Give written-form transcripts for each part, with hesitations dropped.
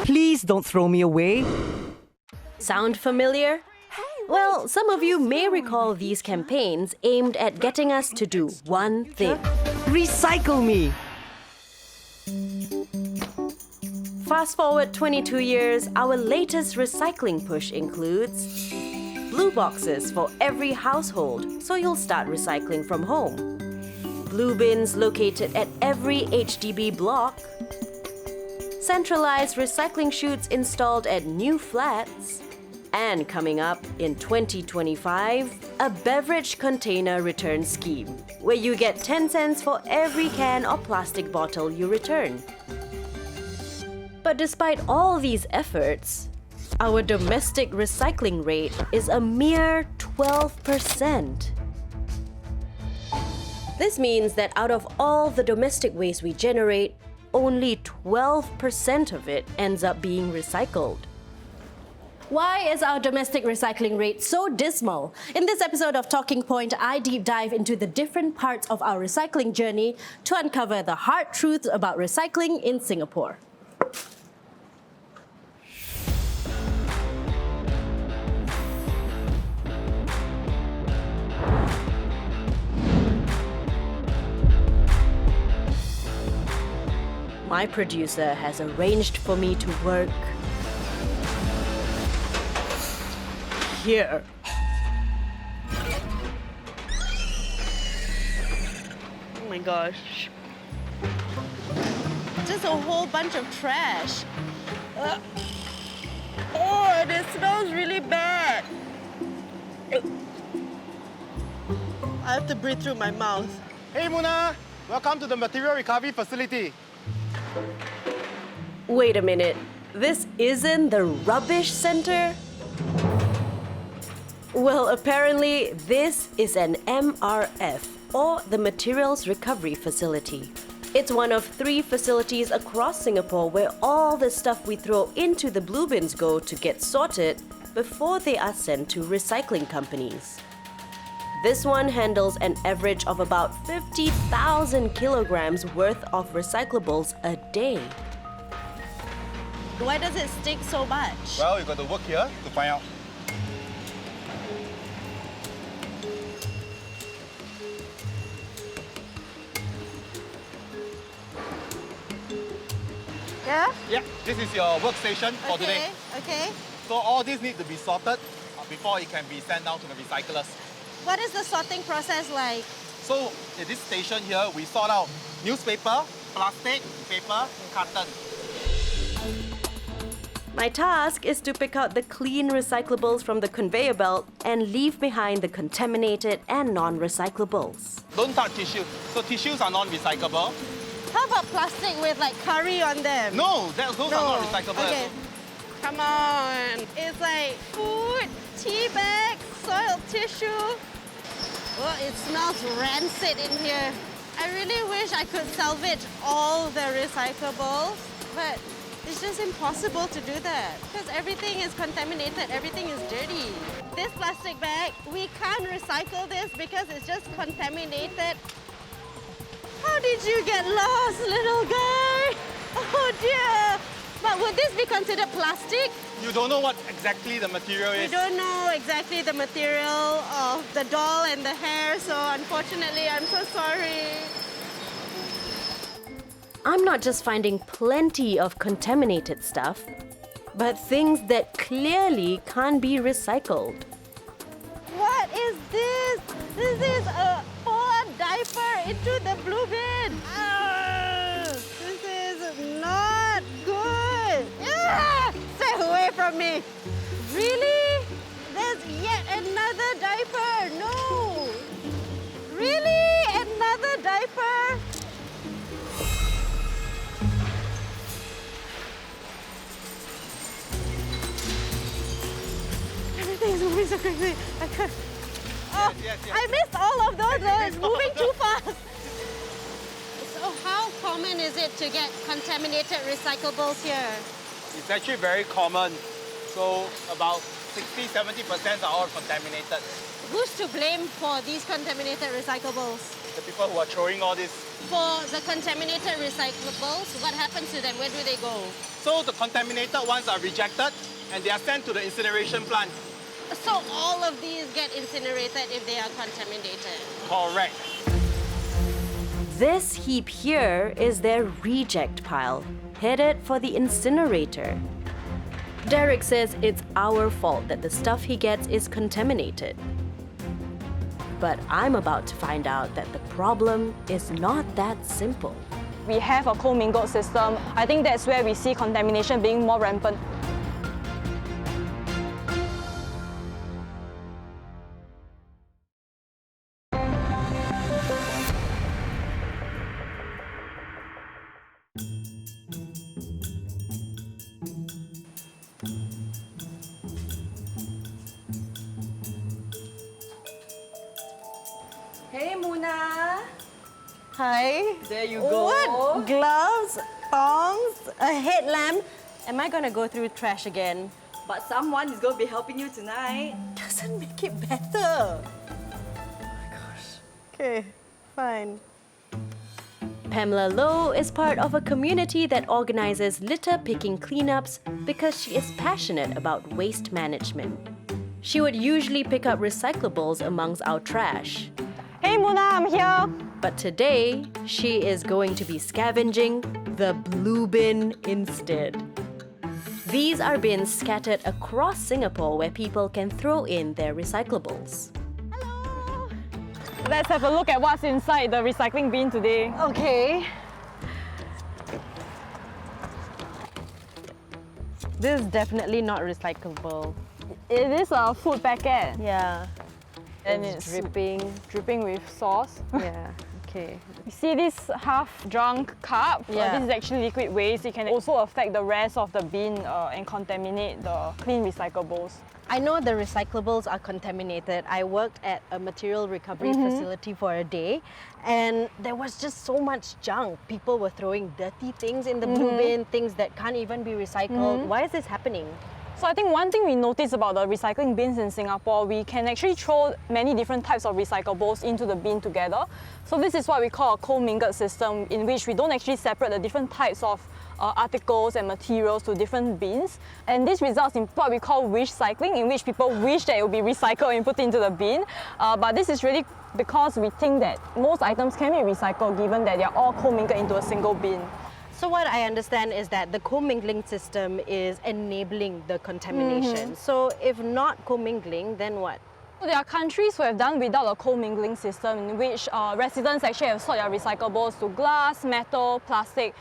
Please don't throw me away. Sound familiar? Well, some of you may recall these campaigns aimed at getting us to do one thing. Recycle me. Fast forward 22 years, our latest recycling push includes blue boxes for every household, so you'll start recycling from home. Bloobins located at every HDB block. Centralized recycling chutes installed at new flats. And coming up in 2025, a beverage container return scheme, where you get 10 cents for every can or plastic bottle you return. But despite all these efforts, our domestic recycling rate is a mere 12%. This means that out of all the domestic waste we generate, only 12% of it ends up being recycled. Why is our domestic recycling rate so dismal? In this episode of Talking Point, I deep dive into the different parts of our recycling journey to uncover the hard truths about recycling in Singapore. My producer has arranged for me to work here. Oh my gosh. Just a whole bunch of trash. Oh, and it smells really bad. I have to breathe through my mouth. Hey Munah, welcome to the material recovery facility. Wait a minute. This isn't the rubbish center? Well, apparently, this is an MRF, or the Materials Recovery Facility. It's one of 3 facilities across Singapore where all the stuff we throw into the blue bins go to get sorted before they are sent to recycling companies. This one handles an average of about 50,000 kilograms worth of recyclables a day. Why does it stink so much? Well, you got to work here to find out. Yeah? Yeah, this is your workstation for today. Okay. So all these need to be sorted before it can be sent down to the recyclers. What is the sorting process like? So in this station here, we sort out newspaper, plastic, paper, carton. My task is to pick out the clean recyclables from the conveyor belt and leave behind the contaminated and non-recyclables. Don't touch tissues. So tissues are non-recyclable. How about plastic with like curry on them? No, those are not recyclable. Okay. Come on. It's like food, tea bags, soiled tissue. Oh, it smells rancid in here. I really wish I could salvage all the recyclables, but it's just impossible to do that because everything is contaminated, everything is dirty. This plastic bag, we can't recycle this because it's just contaminated. How did you get lost, little guy? Oh dear. But would this be considered plastic? You don't know what exactly the material We is. don't know exactly the material of the doll and the hair, so unfortunately, I'm so sorry. I'm not just finding plenty of contaminated stuff, but things that clearly can't be recycled. What is this? This is a full diaper into the blue bin. This is not good. Stay away from me. Really? There's yet another diaper. No. Really? Another diaper? Everything's moving so quickly. I can't. Oh, Yes. I missed all of those. Though. It's moving too fast. So how common is it to get contaminated recyclables here? It's actually very common. So about 60-70% are all contaminated. Who's to blame for these contaminated recyclables? the people who are throwing all this. For the contaminated recyclables, what happens to them? Where do they go? So the contaminated ones are rejected and they are sent to the incineration plant. So all of these get incinerated if they are contaminated. Correct. This heap here is their reject pile, headed for the incinerator. Derek says it's our fault that the stuff he gets is contaminated. But I'm about to find out that the problem is not that simple. We have a commingled system. I think that's where we see contamination being more rampant. Hey, Munah! Hi. There you go. What? Gloves, thongs, a headlamp. Am I gonna go through trash again? But someone is going to be helping you tonight. Doesn't make it better. Oh my gosh. Okay, fine. Pamela Low is part of a community that organizes litter picking cleanups because she is passionate about waste management. She would usually pick up recyclables amongst our trash. Hey Munah, I'm here. But today, she is going to be scavenging the Bloobin instead. These are bins scattered across Singapore where people can throw in their recyclables. Hello. Let's have a look at what's inside the recycling bin today. Okay. This is definitely not recyclable. It is a food packet. Yeah. And It's it's dripping. with sauce. Yeah. Okay. You see this half-drunk cup? Yeah. This is actually liquid waste. It can also affect the rest of the bin and contaminate the clean recyclables. I know the recyclables are contaminated. I worked at a material recovery facility for a day and there was just so much junk. People were throwing dirty things in the blue bin, things that can't even be recycled. Why is this happening? So I think one thing we noticed about the recycling bins in Singapore, we can actually throw many different types of recyclables into the bin together. So this is what we call a commingled system, in which we don't actually separate the different types of articles and materials to different bins. And this results in what we call wish cycling, in which people wish that it will be recycled and put into the bin. But this is really because we think that most items can be recycled given that they are all commingled into a single bin. So what I understand is that the commingling system is enabling the contamination. So if not commingling, then what? There are countries who have done without a commingling system in which residents actually have sold their recyclables to glass, metal, plastic,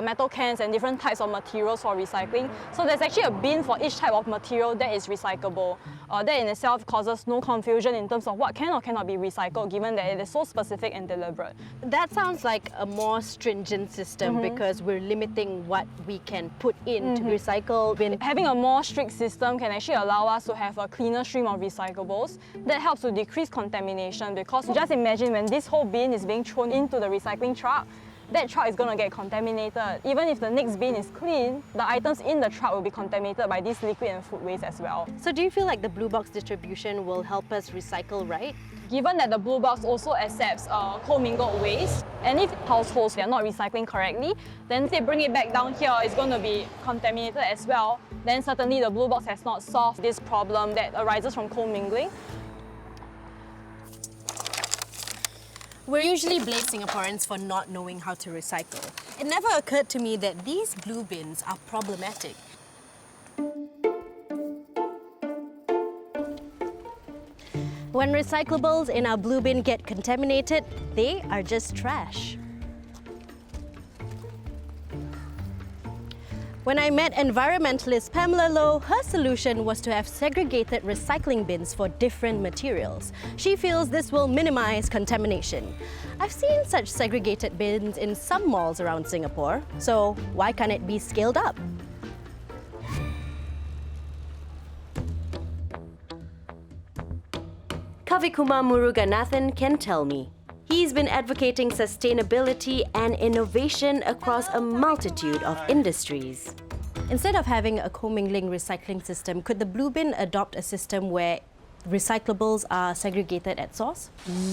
metal cans and different types of materials for recycling. So there's actually a bin for each type of material that is recyclable. That in itself causes no confusion in terms of what can or cannot be recycled, given that it is so specific and deliberate. That sounds like a more stringent system because we're limiting what we can put in to recycle bin. Having a more strict system can actually allow us to have a cleaner stream of recyclables. That helps to decrease contamination because just imagine when this whole bin is being thrown into the recycling truck, that truck is going to get contaminated. Even if the next bin is clean, the items in the truck will be contaminated by this liquid and food waste as well. So do you feel like the blue box distribution will help us recycle right? Given that the blue box also accepts commingled waste, and if households are not recycling correctly, then if they bring it back down here, it's going to be contaminated as well. Then certainly the blue box has not solved this problem that arises from commingling. We usually blame Singaporeans for not knowing how to recycle. It never occurred to me that these blue bins are problematic. When recyclables in our blue bin get contaminated, they are just trash. When I met environmentalist Pamela Low, her solution was to have segregated recycling bins for different materials. She feels this will minimize contamination. I've seen such segregated bins in some malls around Singapore, so why can't it be scaled up? Kavikumar Muruganathan can tell me. He's been advocating sustainability and innovation across a multitude of industries. Instead of having a commingling recycling system, could the blue bin adopt a system where recyclables are segregated at source?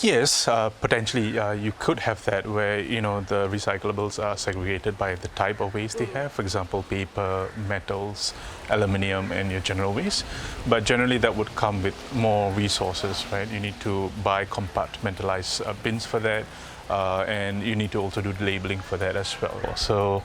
Yes, potentially you could have that where the recyclables are segregated by the type of waste they have. For example, paper, metals, aluminium, and your general waste. But generally, that would come with more resources, right? You need to buy compartmentalized bins for that. And you need to also do the labeling for that as well. So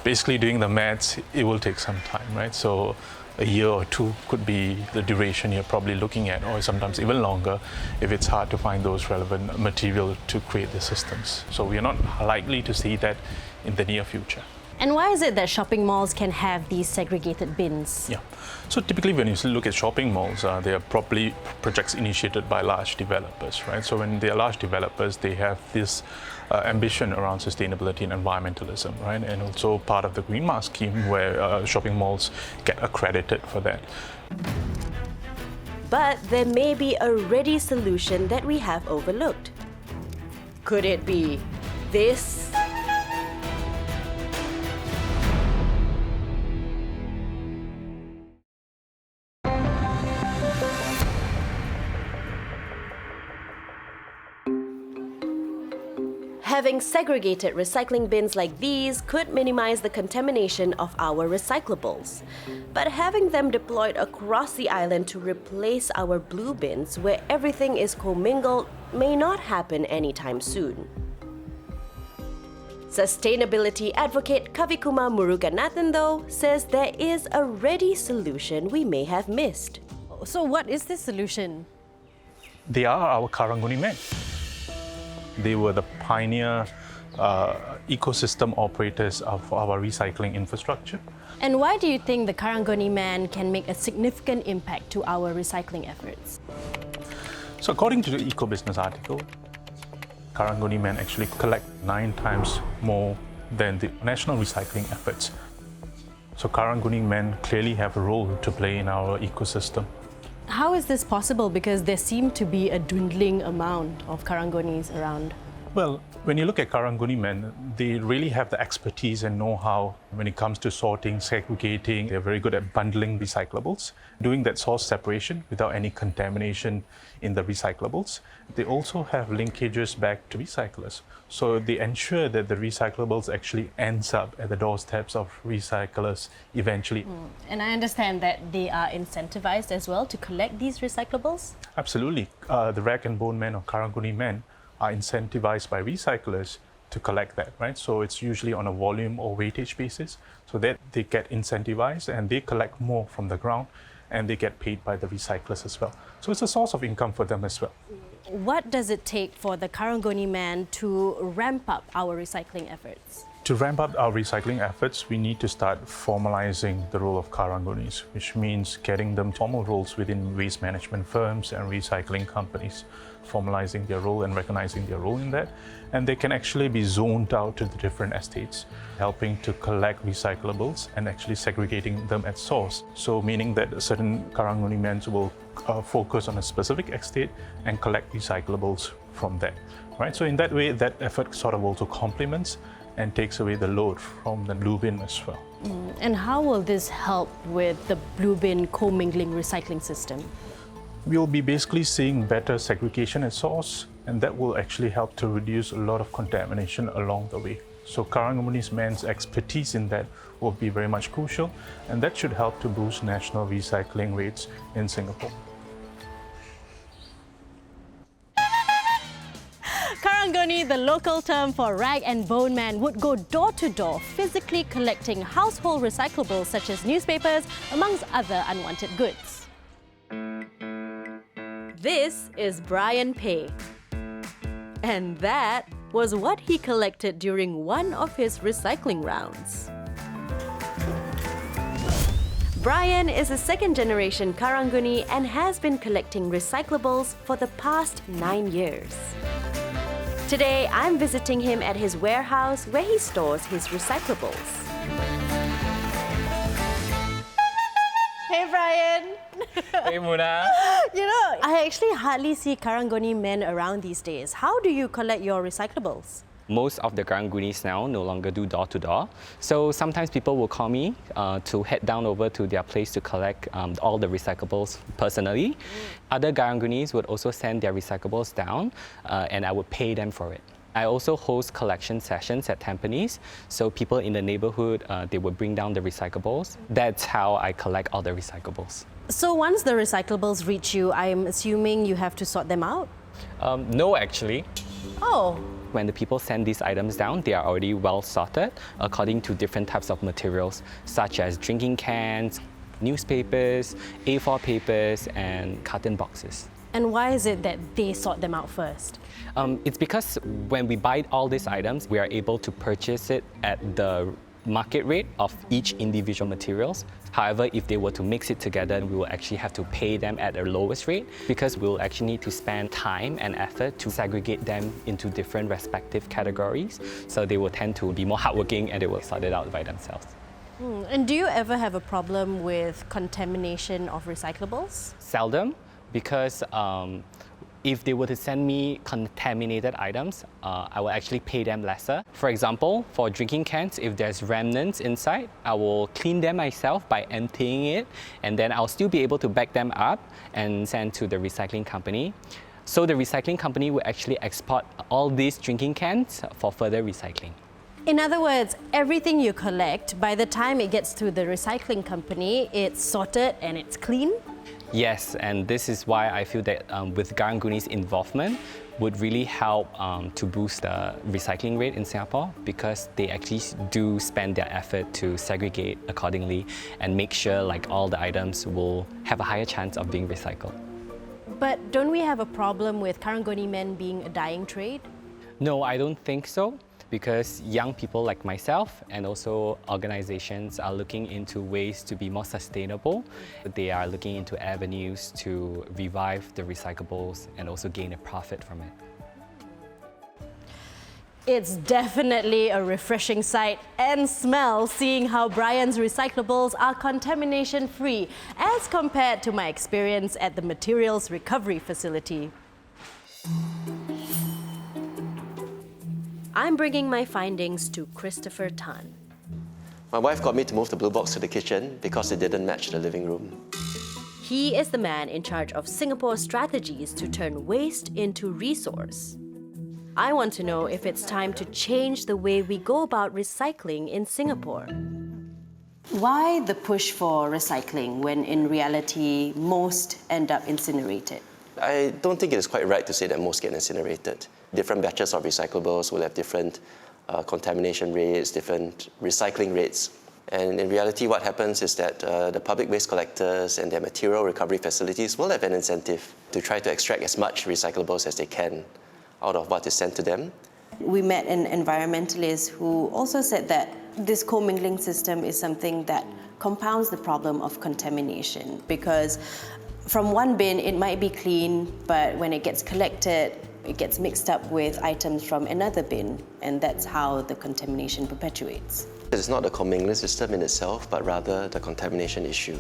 basically doing the maths, it will take some time, right? So a year or two could be the duration you're probably looking at, or sometimes even longer if it's hard to find those relevant material to create the systems. So we are not likely to see that in the near future. And why is it that shopping malls can have these segregated bins? Yeah. So typically when you look at shopping malls, they are probably projects initiated by large developers, right? So when they are large developers, they have this ambition around sustainability and environmentalism, right? And also part of the Green Mark scheme where shopping malls get accredited for that. But there may be a ready solution that we have overlooked. Could it be this? Having segregated recycling bins like these could minimize the contamination of our recyclables. But having them deployed across the island to replace our blue bins where everything is commingled may not happen anytime soon. Sustainability advocate Kavikumar Muruganathan, though, says there is a ready solution we may have missed. So what is this solution? They are our Karung Guni men. They were the pioneer ecosystem operators of our recycling infrastructure. And why do you think the Karung Guni man can make a significant impact to our recycling efforts? So according to the Eco-Business article, Karung Guni men actually collect 9 times more than the national recycling efforts. So Karung Guni men clearly have a role to play in our ecosystem. How is this possible? Because there seem to be a dwindling amount of Karung Gunis around. Well, when you look at Karung Guni men, they really have the expertise and know-how when it comes to sorting, segregating. They're very good at bundling recyclables, doing that source separation without any contamination in the recyclables. They also have linkages back to recyclers. So they ensure that the recyclables actually ends up at the doorsteps of recyclers eventually. And I understand that they are incentivized as well to collect these recyclables? Absolutely. The rag and bone men or Karung Guni men are incentivized by recyclers to collect that, right? So it's usually on a volume or weightage basis, so that they get incentivized and they collect more from the ground and they get paid by the recyclers as well. So it's a source of income for them as well. What does it take for the Karung Guni man to ramp up our recycling efforts? To ramp up our recycling efforts, we need to start formalizing the role of Karung Gunis, which means getting them formal roles within waste management firms and recycling companies, formalizing their role and recognizing their role in that. And they can actually be zoned out to the different estates, helping to collect recyclables and actually segregating them at source. So meaning that certain Karung Guni men will focus on a specific estate and collect recyclables from there, right? So in that way, that effort sort of also complements and takes away the load from the blue bin as well. And how will this help with the blue bin commingling recycling system? We'll be basically seeing better segregation at source, and that will actually help to reduce a lot of contamination along the way. So Karung Guni's men's expertise in that will be very much crucial, and that should help to boost national recycling rates in Singapore. Karung Guni, the local term for rag and bone man, would go door to door, physically collecting household recyclables such as newspapers, amongst other unwanted goods. This is Brian Pei. And that was what he collected during one of his recycling rounds. Brian is a second-generation Karung Guni and has been collecting recyclables for the past 9 years. Today, I'm visiting him at his warehouse where he stores his recyclables. Hey, Brian! Hey, Munah. You know, I actually hardly see Karung Guni men around these days. How do you collect your recyclables? Most of the Karung Gunis now no longer do door-to-door. So sometimes people will call me to head down over to their place to collect all the recyclables personally. Other Karung Gunis would also send their recyclables down and I would pay them for it. I also host collection sessions at Tampines. So people in the neighborhood, they would bring down the recyclables. That's how I collect all the recyclables. So once the recyclables reach you, I'm assuming you have to sort them out? No, actually. Oh. When the people send these items down, they are already well sorted according to different types of materials, such as drinking cans, newspapers, A4 papers, and carton boxes. And why is it that they sort them out first? It's because when we buy all these items, we are able to purchase it at the market rate of each individual materials. However, if they were to mix it together, we will actually have to pay them at a lowest rate because we'll actually need to spend time and effort to segregate them into different respective categories. So they will tend to be more hardworking and they will sort it out by themselves. And do you ever have a problem with contamination of recyclables? Seldom, because if they were to send me contaminated items, I will actually pay them lesser. For example, for drinking cans, if there's remnants inside, I will clean them myself by emptying it, and then I'll still be able to bag them up and send to the recycling company. So the recycling company will actually export all these drinking cans for further recycling. In other words, everything you collect, by the time it gets to the recycling company, it's sorted and it's clean? Yes, and this is why I feel that with Karung Guni's involvement would really help to boost the recycling rate in Singapore, because they actually do spend their effort to segregate accordingly and make sure like all the items will have a higher chance of being recycled. But don't we have a problem with Karung Guni men being a dying trade? No, I don't think so, because young people like myself and also organizations are looking into ways to be more sustainable. They are looking into avenues to revive the recyclables and also gain a profit from it. It's definitely a refreshing sight and smell seeing how Brian's recyclables are contamination-free as compared to my experience at the materials recovery facility. I'm bringing my findings to Christopher Tan. My wife got me to move the blue box to the kitchen because it didn't match the living room. He is the man in charge of Singapore's strategies to turn waste into resource. I want to know if it's time to change the way we go about recycling in Singapore. Why the push for recycling when in reality most end up incinerated? I don't think it is quite right to say that most get incinerated. Different batches of recyclables will have different contamination rates, different recycling rates. And in reality, what happens is that the public waste collectors and their material recovery facilities will have an incentive to try to extract as much recyclables as they can out of what is sent to them. We met an environmentalist who also said that this commingling system is something that compounds the problem of contamination, because from one bin it might be clean, but when it gets collected, it gets mixed up with items from another bin, and that's how the contamination perpetuates. It's not the commingling system in itself, but rather the contamination issue.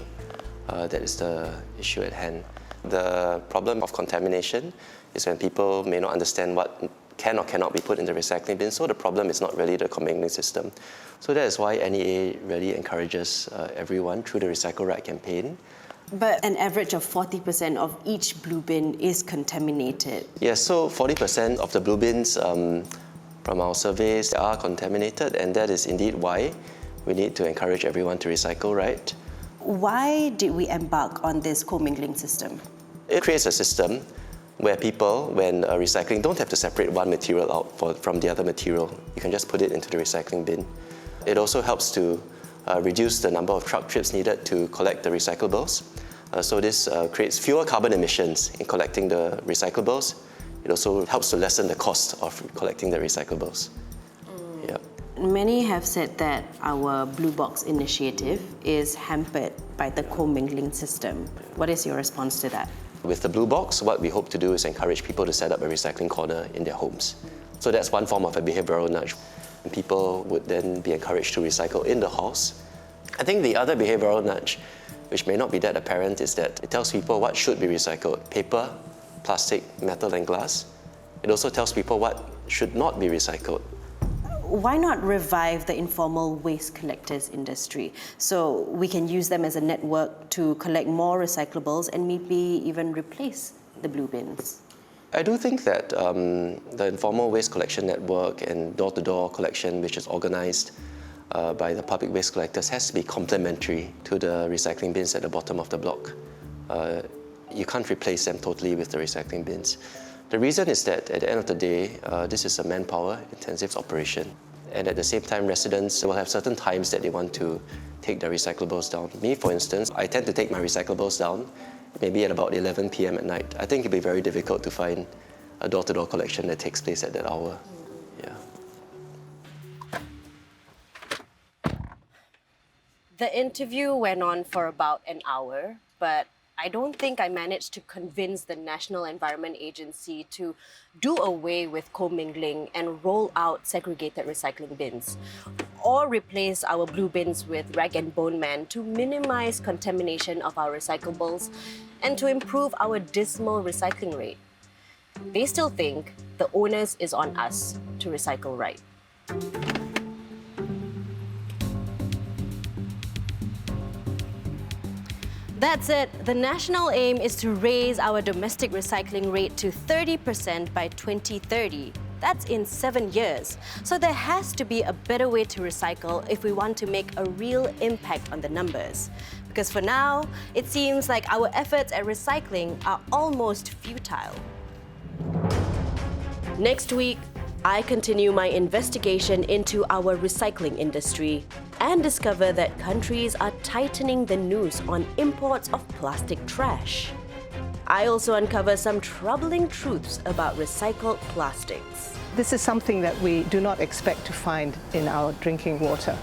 That is the issue at hand. The problem of contamination is when people may not understand what can or cannot be put in the recycling bin, so the problem is not really the commingling system. So that is why NEA really encourages everyone through the Recycle Right campaign. But an average of 40% of each blue bin is contaminated. Yes, so 40% of the blue bins from our surveys are contaminated, and that is indeed why we need to encourage everyone to recycle right. Why did we embark on this commingling system? It creates a system where people, when recycling, don't have to separate one material out from the other material. You can just put it into the recycling bin. It also helps to reduce the number of truck trips needed to collect the recyclables. So this creates fewer carbon emissions in collecting the recyclables. It also helps to lessen the cost of collecting the recyclables. Yeah. Many have said that our Blue Box initiative is hampered by the commingling system. What is your response to that? With the Blue Box, what we hope to do is encourage people to set up a recycling corner in their homes. So that's one form of a behavioral nudge. And people would then be encouraged to recycle in the house. I think the other behavioral nudge, which may not be that apparent, is that it tells people what should be recycled: paper, plastic, metal and glass. It also tells people what should not be recycled. Why not revive the informal waste collectors industry so we can use them as a network to collect more recyclables and maybe even replace the Bloobins? I do think that the informal waste collection network and door-to-door collection, which is organized by the public waste collectors, has to be complementary to the recycling bins at the bottom of the block. You can't replace them totally with the recycling bins. The reason is that at the end of the day, this is a manpower-intensive operation. And at the same time, residents will have certain times that they want to take their recyclables down. Me, for instance, I tend to take my recyclables down maybe at about 11 p.m. at night. I think it'd be very difficult to find a door-to-door collection that takes place at that hour. Yeah. The interview went on for about an hour, but I don't think I managed to convince the National Environment Agency to do away with commingling and roll out segregated recycling bins, or replace our blue bins with rag and bone man to minimize contamination of our recyclables and to improve our dismal recycling rate. They still think the onus is on us to recycle right. That's it. The national aim is to raise our domestic recycling rate to 30% by 2030. That's in 7 years. So there has to be a better way to recycle if we want to make a real impact on the numbers. Because for now, it seems like our efforts at recycling are almost futile. Next week, I continue my investigation into our recycling industry and discover that countries are tightening the noose on imports of plastic trash. I also uncover some troubling truths about recycled plastics. This is something that we do not expect to find in our drinking water.